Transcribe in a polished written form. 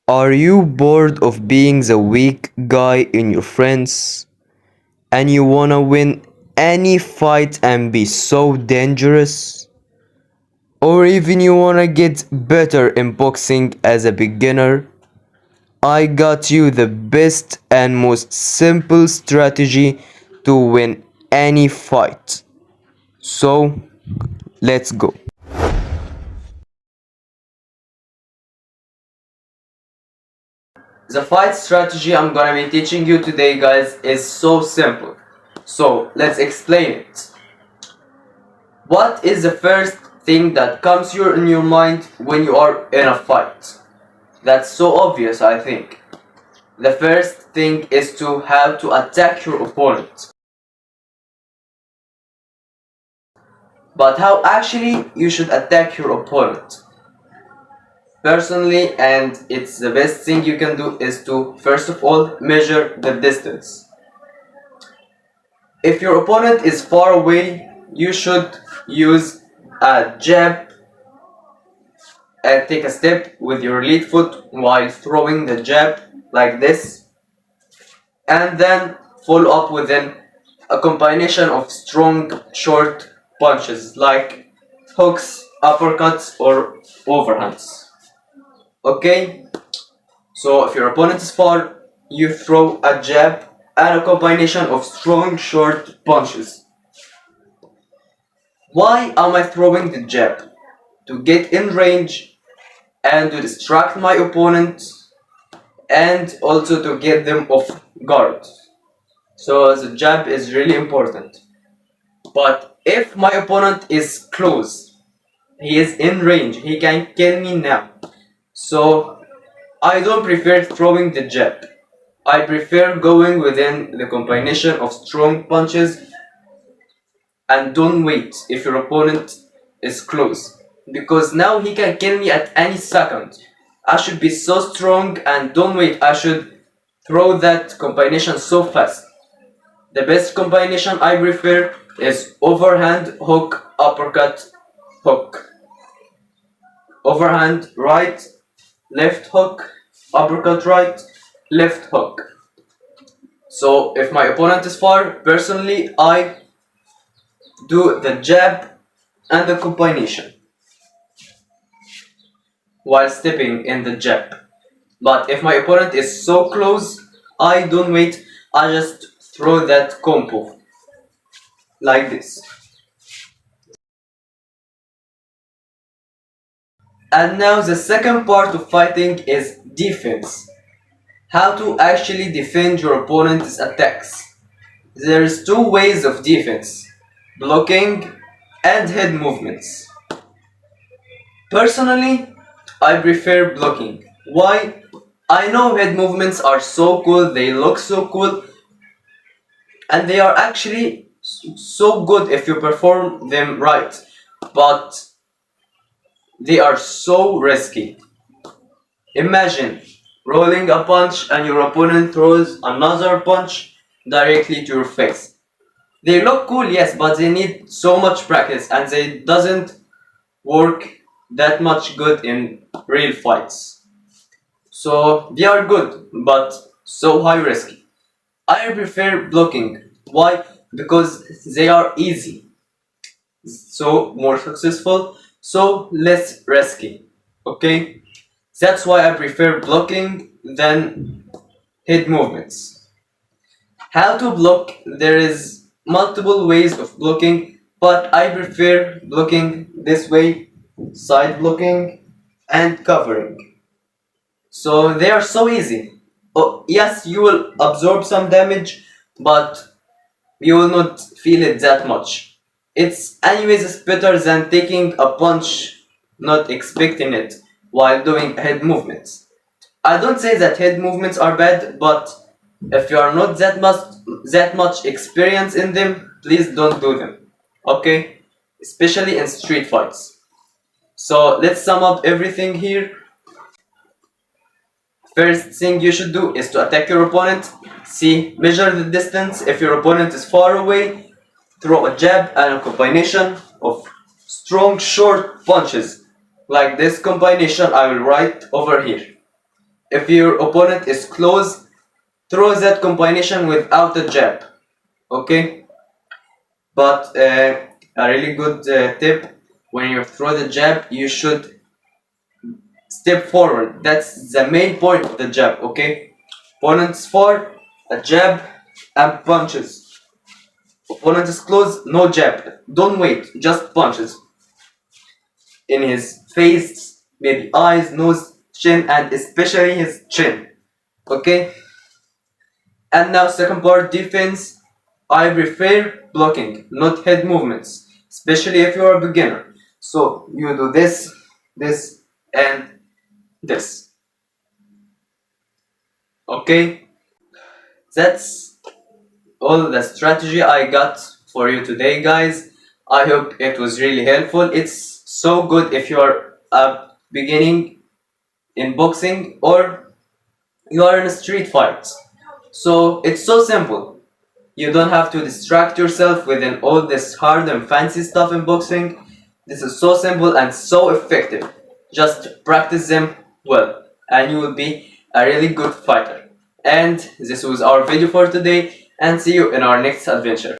Are you bored of being the weak guy in your friends and you wanna win any fight and be so dangerous? Or even you wanna get better in boxing as a beginner? I got you the best and most simple strategy to win any fight. So, let's go. The fight strategy I'm gonna be teaching you today, guys, is so simple. So let's explain it. What is the first thing that comes in your mind when you are in a fight? That's so obvious, I think. The first thing is to how to attack your opponent. But how actually you should attack your opponent? Personally, and it's the best thing you can do, is to first of all measure the distance. If your opponent is far away, you should use a jab and take a step with your lead foot while throwing the jab like this, and then follow up with a combination of strong short punches like hooks, uppercuts, or overhands. Okay, so if your opponent is far, you throw a jab and a combination of strong short punches. Why am I throwing the jab? To get in range and to distract my opponent and also to get them off guard. So the jab is really important. But if my opponent is close, he is in range, he can kill me now. So I don't prefer throwing the jab. I prefer going within the combination of strong punches, and don't wait if your opponent is close, because now he can kill me at any second. I should be so strong and don't wait. I should throw that combination so fast. The best combination I prefer is overhand, hook, uppercut, hook. Overhand, right, left hook, uppercut, right, left hook. So if my opponent is far, personally I do the jab and the combination while stepping in the jab. But if my opponent is so close, I don't wait, I just throw that combo like this. And now the second part of fighting is defense. How to actually defend your opponent's attacks. There's two ways of defense: blocking and head movements. Personally, I prefer blocking. Why? I know head movements are so cool, they look so cool, and they are actually so good if you perform them right, but they are so risky. Imagine rolling a punch and your opponent throws another punch directly to your face. They look cool, yes, but they need so much practice and they doesn't work that much good in real fights. So they are good, but so high risky. I prefer blocking. Why? Because they are easy, so more successful, so less risky. Okay? That's why I prefer blocking than head movements. How to block? There is multiple ways of blocking, but I prefer blocking this way, side blocking and covering. So they are so easy. Oh, yes, you will absorb some damage, but you will not feel it that much. It's better than taking a punch, not expecting it, while doing head movements. I don't say that head movements are bad, but if you are not that much experience in them, please don't do them. Okay? Especially in street fights. So let's sum up everything here. First thing you should do is to attack your opponent. See, measure the distance. If your opponent is far away, throw a jab and a combination of strong short punches. Like this combination I will write over here. If your opponent is close, throw that combination without a jab. Okay? But a really good tip, when you throw the jab, you should step forward. That's the main point of the jab, okay? Opponent's far, a jab and punches. Opponent is close, no jab. Don't wait, just punches. In his face, maybe eyes, nose, chin, and especially his chin. Okay? And now second part, defense. I prefer blocking, not head movements, especially if you are a beginner. So you do this, this, and this. Okay? That's all the strategy I got for you today, guys. I hope it was really helpful. It's so good if you are beginning in boxing or you are in a street fight. So it's so simple. You don't have to distract yourself within all this hard and fancy stuff in boxing. This is so simple and so effective. Just practice them well and you will be a really good fighter. And this was our video for today, and see you in our next adventure.